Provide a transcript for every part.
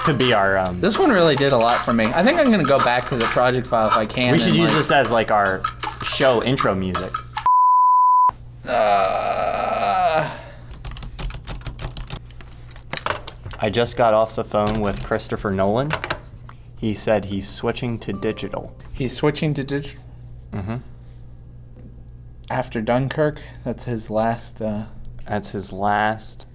could be our... This one really did a lot for me. I think I'm going to go back to the project file if I can. We should use this as like our show intro music. I just got off the phone with Christopher Nolan. He said he's switching to digital. He's switching to digital? Mm-hmm. After Dunkirk, that's his last... That's his last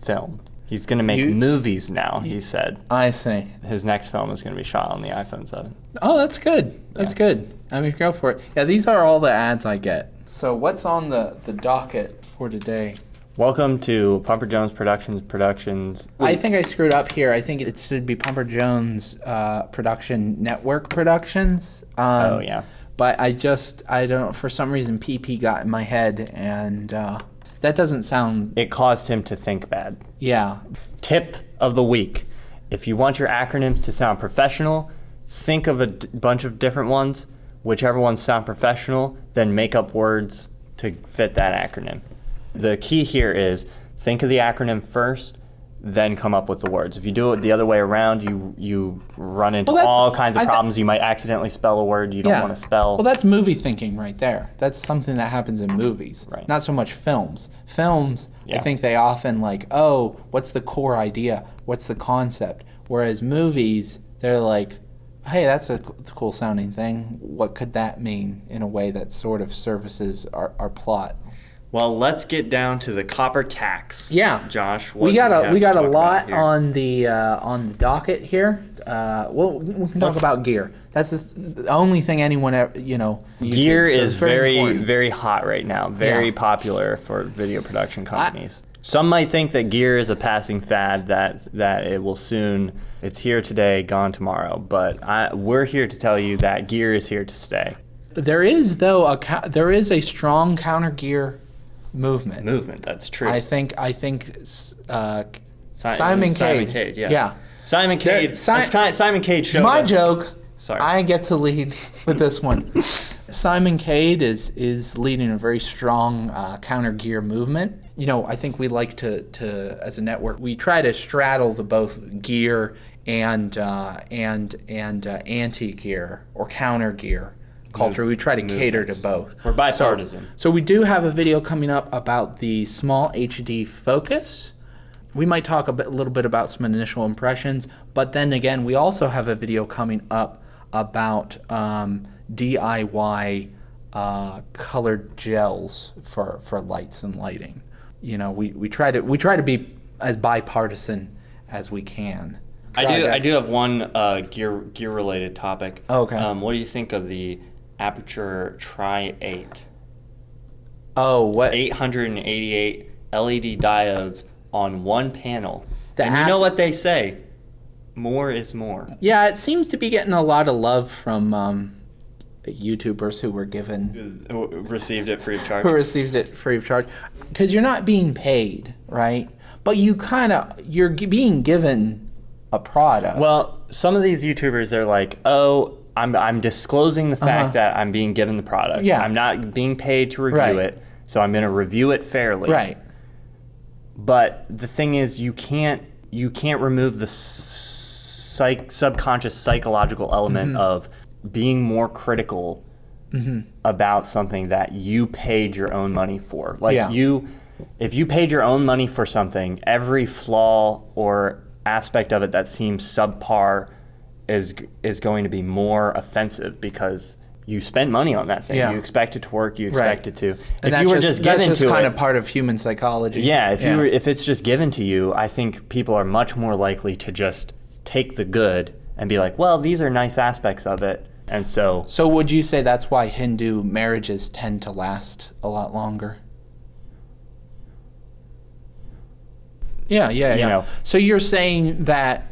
film. He's going to make movies now, he said. I see. His next film is going to be shot on the iPhone 7. Oh, that's good. That's good. I mean, go for it. Yeah, these are all the ads I get. So what's on the docket for today? Welcome to Pumper Jones Productions. I think I screwed up here. I think it should be Pumper Jones Production Network Productions. Oh, yeah. But I don't, for some reason, PP got in my head, and that doesn't sound... It caused him to think bad. Yeah. Tip of the week. If you want your acronyms to sound professional, think of a bunch of different ones. Whichever ones sound professional, then make up words to fit that acronym. The key here is think of the acronym first, then come up with the words. If you do it the other way around, you run into all kinds of problems. You might accidentally spell a word you don't want to spell. Well, that's movie thinking right there. That's something that happens in movies, not so much films. Films, I think they often like, oh, what's the core idea? What's the concept? Whereas movies, they're like, hey, that's a cool sounding thing. What could that mean in a way that sort of services our plot? Well, let's get down to the copper tax. Yeah, Josh, we got a lot on the docket here. We can talk about gear. That's the only thing anyone ever, Gear is very hot right now. Very popular for video production companies. Some might think that gear is a passing fad, that it will soon. It's here today, gone tomorrow. But we're here to tell you that gear is here to stay. There is there is a strong counter gear movement. That's true. I think Simon Cade. Yeah. Simon Cade. Simon Cade showed my us. Joke. Sorry. I get to lead with this one. Simon Cade is leading a very strong counter gear movement. I think we like to as a network, we try to straddle the both gear and anti-gear or counter gear culture. We try to cater to both. We're bipartisan. So we do have a video coming up about the SmallHD Focus. We might talk a little bit about some initial impressions, but then again, we also have a video coming up about DIY colored gels for lights and lighting. We try to be as bipartisan as we can. I do have one gear related topic. Okay. What do you think of the Aputure Tri-8? Oh, what? 888 LED diodes on one panel. And you know what they say? More is more. Yeah, it seems to be getting a lot of love from YouTubers who were received it free of charge. Who received it free of charge. Because you're not being paid, right? But you're being given a product. Well, some of these YouTubers, they're like, oh, I'm disclosing the fact that I'm being given the product. Yeah. I'm not being paid to review it, so I'm going to review it fairly. Right. But the thing is, you can't remove the subconscious psychological element of being more critical about something that you paid your own money for. If you paid your own money for something, every flaw or aspect of it that seems subpar is going to be more offensive because you spent money on that thing. Yeah. You expect it to work. You expect it to. And if you were just given to it, that's just kind of part of human psychology. Yeah. If it's just given to you, I think people are much more likely to just take the good and be like, well, these are nice aspects of it, and so. So would you say that's why Hindu marriages tend to last a lot longer? Yeah. So you're saying that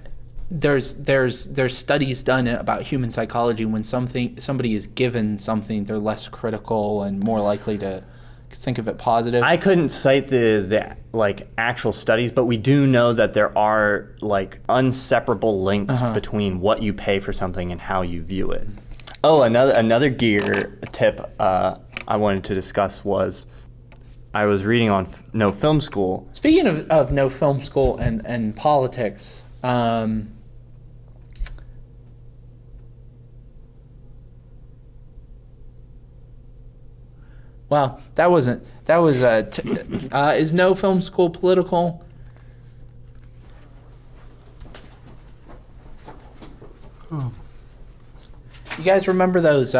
there's studies done about human psychology when somebody is given something, they're less critical and more likely to think of it positive. I couldn't cite the actual studies, but we do know that there are inseparable links between what you pay for something and how you view it. Oh, another gear tip I wanted to discuss was I was reading on NoFilmSchool. Speaking of NoFilmSchool and politics, Well, that was is NoFilmSchool political? You guys remember those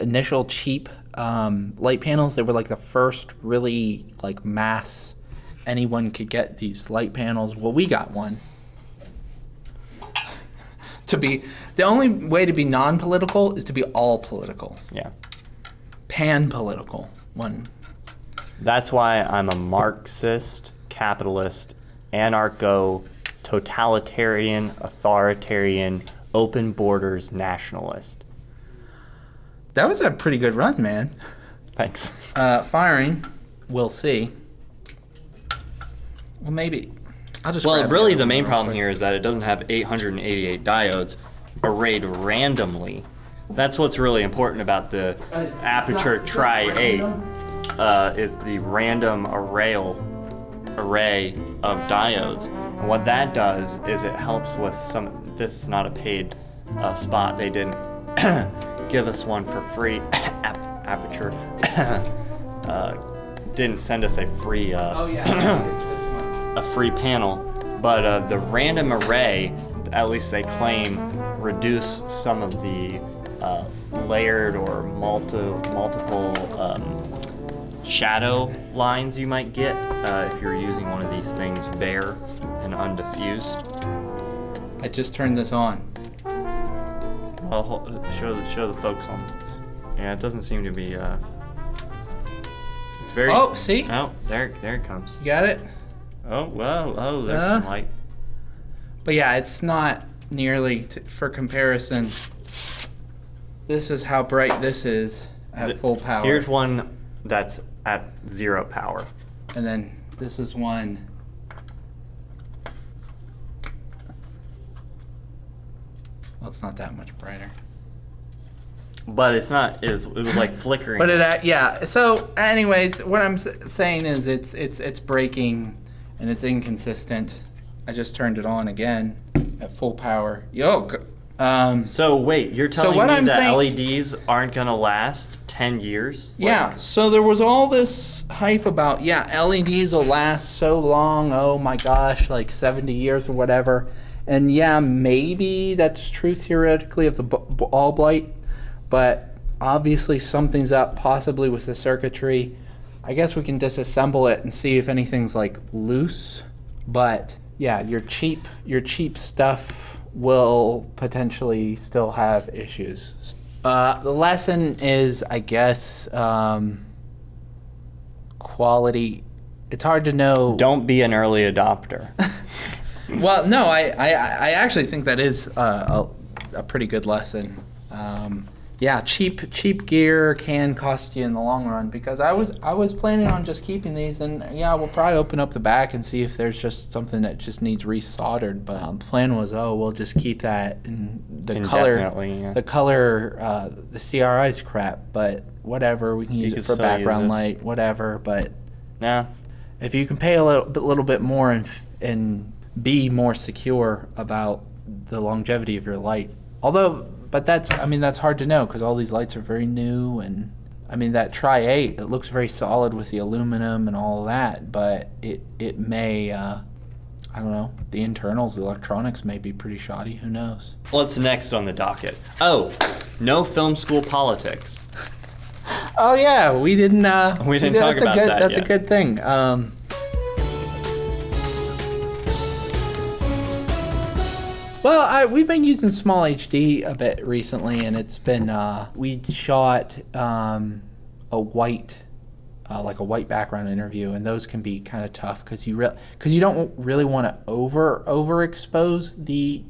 initial cheap light panels? They were like the first really like mass anyone could get these light panels. Well, we got one. The only way to be non-political is to be all political. Yeah. Pan-political one. That's why I'm a Marxist, capitalist, anarcho, totalitarian, authoritarian, open borders nationalist. That was a pretty good run, man. Thanks. Firing, we'll see. Well, maybe. I'll just. Well, really, the main problem here is that it doesn't have 888 diodes arrayed randomly. That's what's really important about the Aputure Tri-8 is the random array of diodes. And what that does is it helps with some. This is not a paid spot. They didn't give us one for free. Aputure didn't send us a free. Oh yeah, it's this one. A free panel, but the random array, at least they claim, reduce some of the layered or multiple shadow lines you might get if you're using one of these things bare and undiffused. I just turned this on. Well, show the folks on. Yeah, it doesn't seem to be. It's very. Oh, see? Oh, there it comes. You got it? Oh, whoa, oh, there's some light. But yeah, it's not nearly, for comparison, this is how bright this is at full power. Here's one that's at 0 power. And then this is one. Well, it's not that much brighter. But it's not, it was like flickering. But yeah, so anyways, what I'm saying is it's breaking and it's inconsistent. I just turned it on again at full power. So wait, you're telling me I'm that saying, LEDs aren't gonna last 10 years? Yeah, so there was all this hype about, LEDs will last so long, oh my gosh, like 70 years or whatever. And yeah, maybe that's true theoretically of the bulb light, but obviously something's up possibly with the circuitry. I guess we can disassemble it and see if anything's like loose, but yeah, your cheap stuff will potentially still have issues. The lesson is, I guess, quality. It's hard to know. Don't be an early adopter. Well, no, I actually think that is a pretty good lesson. Cheap gear can cost you in the long run, because I was planning on just keeping these, and we'll probably open up the back and see if there's just something that just needs resoldered. But the plan was, we'll just keep that, and the CRI's crap, but whatever, we can use it for background light, whatever. But if you can pay a little bit more and be more secure about the longevity of your light, but that's hard to know, because all these lights are very new, and that Tri-8, it looks very solid with the aluminum and all of that, but it may, I don't know, the internals, the electronics may be pretty shoddy, who knows. What's next on the docket? NoFilmSchool politics. Oh yeah, we didn't talk about that. That's a good thing. Well, we've been using SmallHD a bit recently, and it's been we shot a white background interview, and those can be kind of tough because you don't really want to overexpose the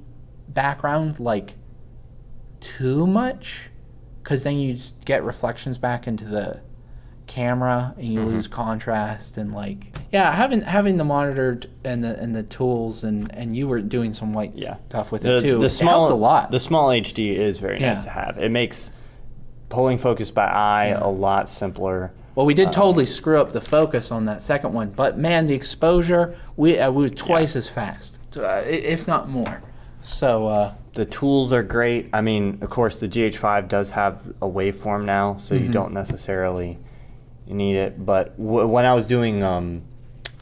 background like too much, because then you just get reflections back into the camera and you lose contrast, and having the monitor and the tools, and you were doing some white stuff with it too. It helped a lot. The SmallHD is very nice to have. It makes pulling focus by eye a lot simpler. Well, we did totally screw up the focus on that second one, but man, the exposure we were twice as fast, if not more. So The tools are great. I mean, of course, the GH5 does have a waveform now, so you don't necessarily need it. But when I was doing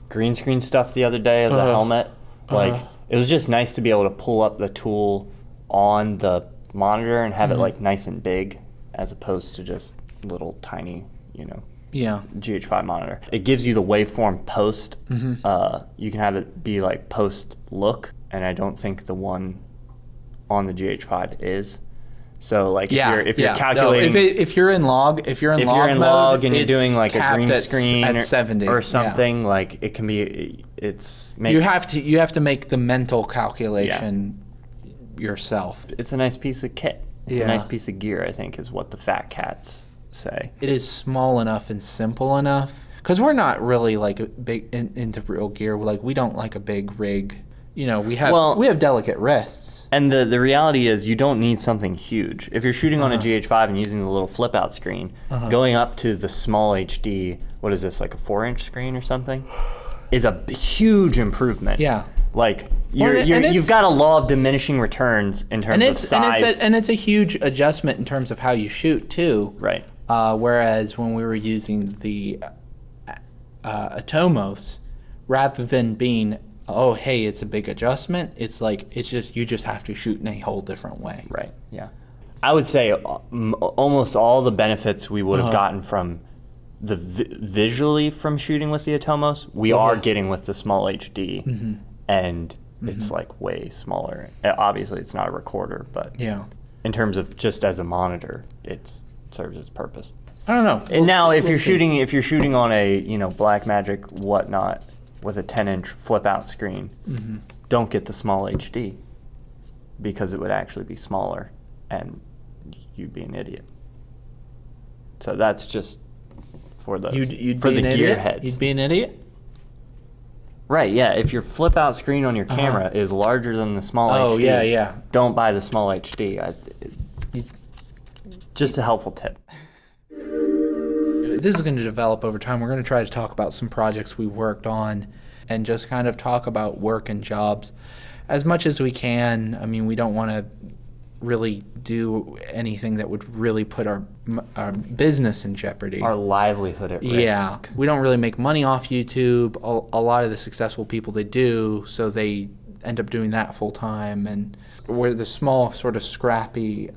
green screen stuff the other day of the helmet, like it was just nice to be able to pull up the tool on the monitor and have it like nice and big, as opposed to just little tiny, GH5 monitor. It gives you the waveform post. You can have it be like post look, and I don't think the one on the GH5 is. So like if you're calculating, if you're in log mode, and you're doing like a green screen at 70 or something, like it can be, you have to make the mental calculation yourself. It's a nice piece of kit. It's a nice piece of gear, I think, is what the fat cats say. It is small enough and simple enough, because we're not really like big into real gear. Like we don't like a big rig. We have delicate wrists. And the reality is you don't need something huge. If you're shooting on a GH5 and using the little flip out screen, going up to the SmallHD, what is this, like a 4-inch screen or something, is a huge improvement. Yeah. Like you've got a law of diminishing returns in terms of size. And it's a huge adjustment in terms of how you shoot too. Right. Whereas when we were using the Atomos, rather than being it's a big adjustment, it's like you just have to shoot in a whole different way. Right. Yeah. I would say almost all the benefits we would have gotten from the visually from shooting with the Atomos, we are getting with the SmallHD, and it's like way smaller. Obviously, it's not a recorder, but in terms of just as a monitor, it serves its purpose. I don't know. And now, if you're shooting on a Blackmagic whatnot with a 10-inch flip-out screen, don't get the SmallHD, because it would actually be smaller, and you'd be an idiot. So that's just for the gearheads. You'd be an idiot? Right, yeah. If your flip-out screen on your camera is larger than the SmallHD, don't buy the SmallHD. Just a helpful tip. This is going to develop over time. We're going to try to talk about some projects we worked on and just kind of talk about work and jobs as much as we can. I mean, we don't want to really do anything that would really put our business in jeopardy. Our livelihood at risk. Yeah. We don't really make money off YouTube. A lot of the successful people, they do, so they end up doing that full time. And we're the small, sort of scrappy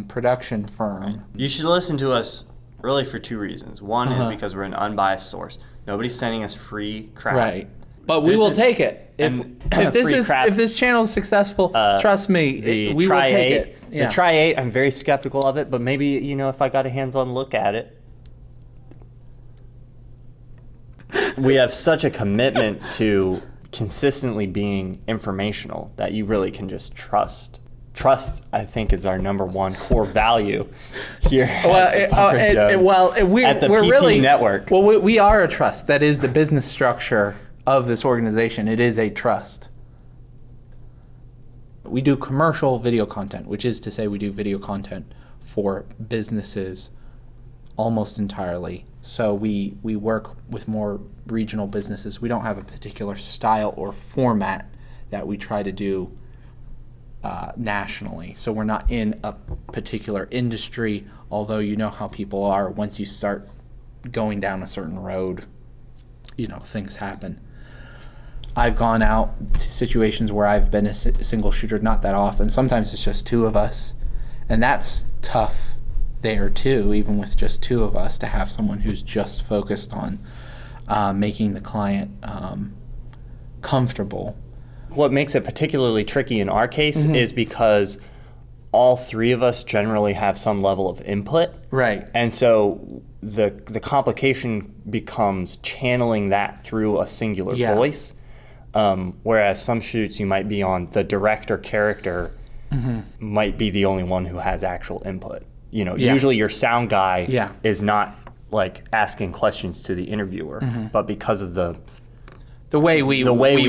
production firm. Right. You should listen to us really for two reasons. One is because we're an unbiased source. Nobody's sending us free crap. Right. But we will take it. If this channel is successful, trust me, we will take it. Yeah. The Tri-8, I'm very skeptical of it, but maybe, if I got a hands-on look at it. We have such a commitment to consistently being informational that you really can just trust. Trust, I think, is our number one core value here at the PP Network. Well, we are a trust. That is the business structure of this organization. It is a trust. We do commercial video content, which is to say we do video content for businesses almost entirely. So we work with more regional businesses. We don't have a particular style or format that we try to do nationally. So we're not in a particular industry, although you know how people are. Once you start going down a certain road, things happen. I've gone out to situations where I've been a single shooter, not that often. Sometimes it's just two of us, and that's tough there too, even with just two of us, to have someone who's just focused on making the client comfortable. What makes it particularly tricky in our case is because all three of us generally have some level of input. Right. And so the complication becomes channeling that through a singular voice. Whereas some shoots you might be on, the director character might be the only one who has actual input. Usually your sound guy is not like asking questions to the interviewer, but because of the way we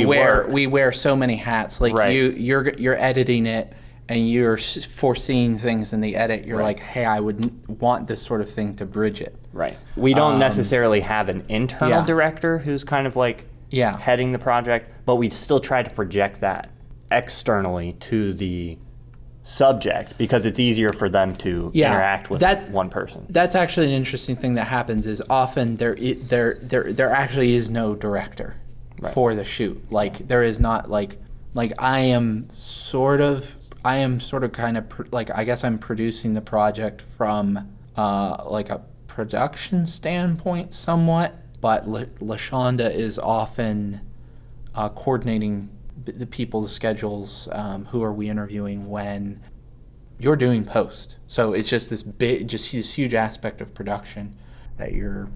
wear so many hats. Like you're editing it and you're foreseeing things in the edit. You're like, hey, I would want this sort of thing to bridge it. Right. We don't necessarily have an internal director who's kind of like heading the project, but we still try to project that externally to the subject because it's easier for them to interact with one person. That's actually an interesting thing that happens is often there actually is no director for the shoot. Like there is not like I am sort of kind of like I guess I'm producing the project from like a production standpoint somewhat, but LaShonda is often coordinating the people's schedules, who are we interviewing when you're doing post. So it's just this huge aspect of production that you're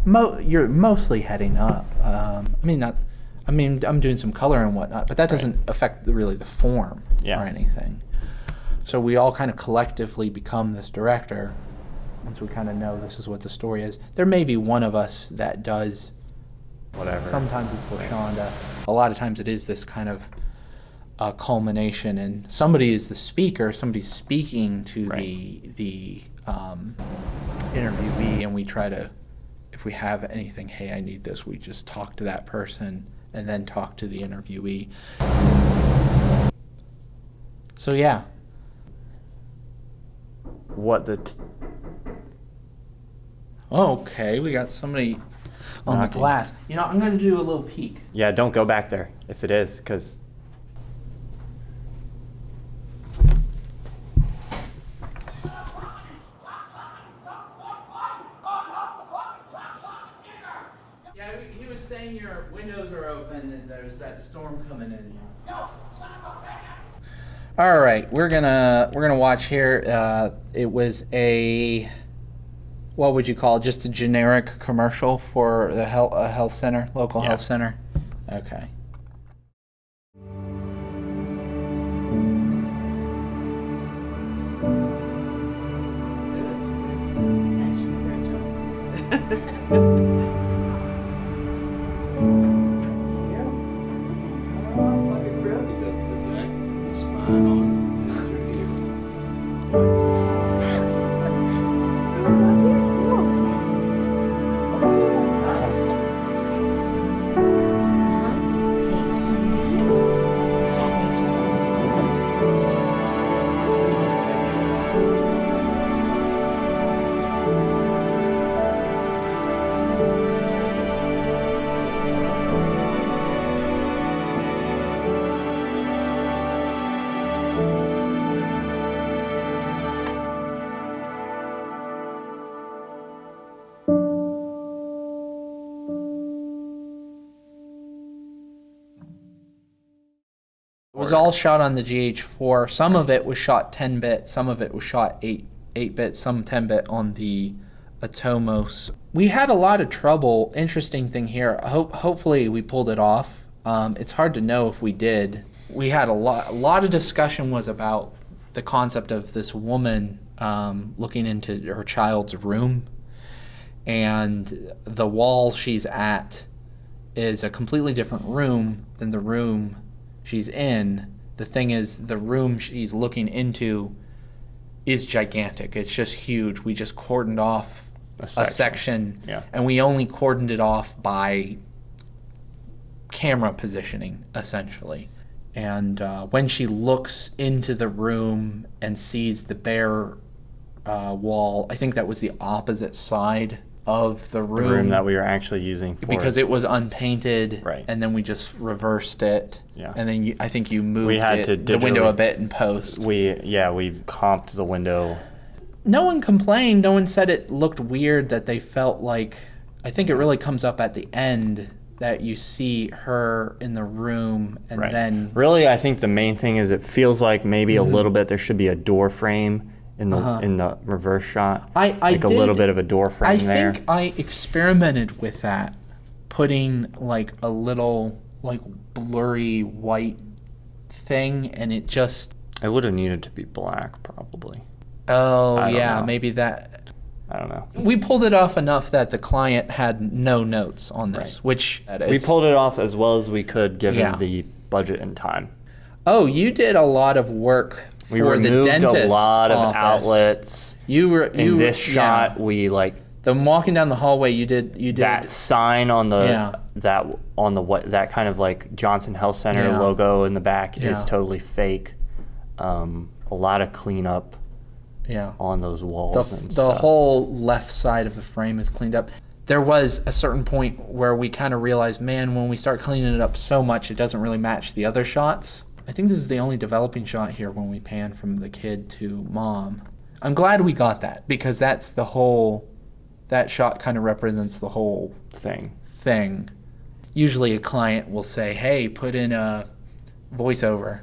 mostly heading up. I'm doing some color and whatnot, but that doesn't affect really the form or anything. So we all kind of collectively become this director once we kind of know this is what the story is. There may be one of us that does whatever. Sometimes it's LaShonda. A lot of times it is this kind of culmination, and somebody is the speaker. Somebody's speaking to the interviewee, and we try to, if we have anything, hey, I need this, we just talk to that person and then talk to the interviewee. So yeah. Okay, we got somebody on the glass. You know, I'm going to do a little peek. Yeah, don't go back there if it is, because... Yeah, he was saying your windows are open and there's that storm coming in. All right, we're gonna watch here. It was a... what would you call it? Just a generic commercial for the health center, local health center? Okay. It was all shot on the GH4. Some of it was shot 10-bit, some of it was shot 8-bit, some 10-bit on the Atomos. We had a lot of trouble. Interesting thing here. Hopefully we pulled it off. It's hard to know if we did. We had a lot of discussion was about the concept of this woman looking into her child's room, and the wall she's at is a completely different room than the room she's in. The thing is, the room she's looking into is gigantic. It's just huge. We just cordoned off a section and we only cordoned it off by camera positioning, essentially. And when she looks into the room and sees the bare wall, I think that was the opposite side of the room. The room that we were actually using for because it was unpainted, and then we just reversed it, and then I think you moved the window a bit in post. We comped the window. No one complained. No one said it looked weird, that they felt like... I think it really comes up at the end that you see her in the room, and then... Really, I think the main thing is it feels like maybe a little bit there should be a door frame in the reverse shot. A little bit of a door frame there. I think I experimented with that, putting like a little like blurry white thing, and it just... It would have needed to be black, probably. Oh, yeah, maybe that... I don't know. We pulled it off enough that the client had no notes on this, which... We pulled it off as well as we could given the budget and time. Oh, you did a lot of work for the dentist office. We removed a lot of outlets. In this shot, we like... The walking down the hallway, you did that sign on the that kind of like Johnson Health Center logo in the back is totally fake. a lot of cleanup on those walls and the stuff. whole left side of the frame is cleaned up. There was a certain point where we kind of realized, man, when we start cleaning it up so much, it doesn't really match the other shots. I think this is the only developing shot here when we pan from the kid to mom. I'm glad we got that, because that's the whole, that shot kind of represents the whole thing. Usually a client will say, hey, put in a voiceover,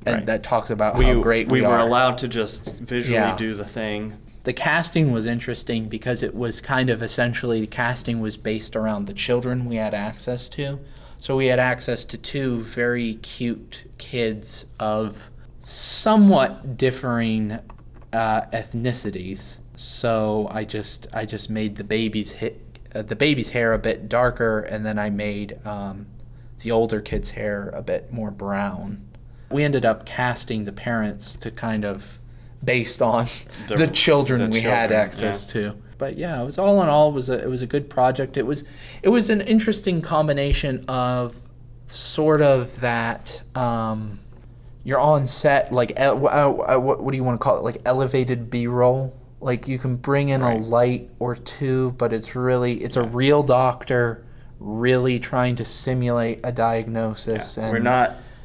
and that talks about how great we are. We were allowed to just visually do the thing. The casting was interesting because it was kind of essentially, the casting was based around the children we had access to. So we had access to 2 very cute kids of somewhat differing ethnicities. So I just made the baby's hair a bit darker, and then I made the older kid's hair a bit more brown. We ended up casting the parents to kind of based on the children we had access to. But yeah, it was all in all, it was a good project. It was an interesting combination of sort of that you're on set, like what do you want to call it, like elevated B-roll. Like you can bring in a light or two, but it's a real doctor really trying to simulate a diagnosis. And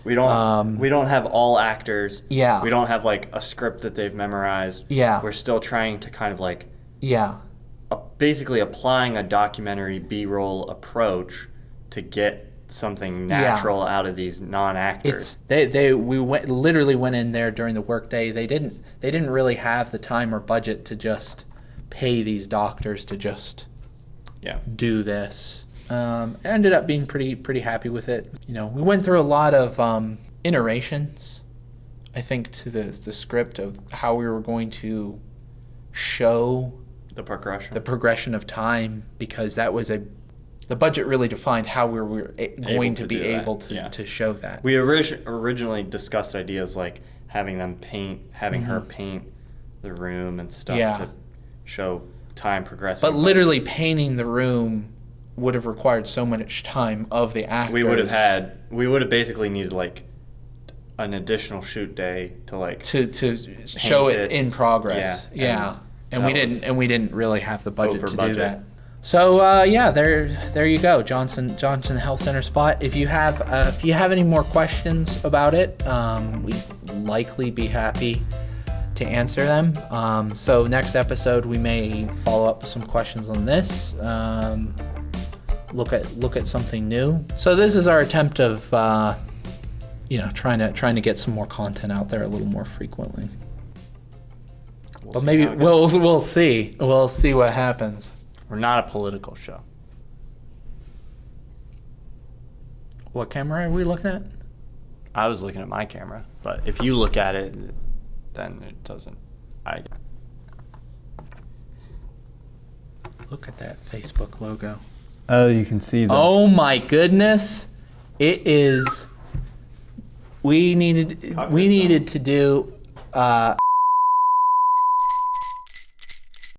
we don't have all actors. Yeah. We don't have like a script that they've memorized. Yeah. We're still trying to kind of like basically applying a documentary B-roll approach to get something natural out of these non-actors. We literally went in there during the workday. They didn't really have the time or budget to just pay these doctors to just do this. I ended up being pretty happy with it. You know, we went through a lot of iterations, I think, to the script of how we were going to show the progression of time, because that was the budget really defined how we were going to be able to show that. We originally discussed ideas like having them having her paint the room and stuff to show time progressing. But literally painting the room would have required so much time of the actors. We would have basically needed like an additional shoot day to like to show it in progress. And we didn't really have the budget to do that. So there you go, Johnson Health Center spot. If you have any more questions about it, we'd likely be happy to answer them. So next episode we may follow up with some questions on this. Look at something new. So this is our attempt of trying to get some more content out there a little more frequently. But maybe we'll see. We'll see what happens. We're not a political show. What camera are we looking at? I was looking at my camera, but if you look at it, then it doesn't. Look at that Facebook logo. Oh, you can see the... Oh my goodness. It is... We needed to do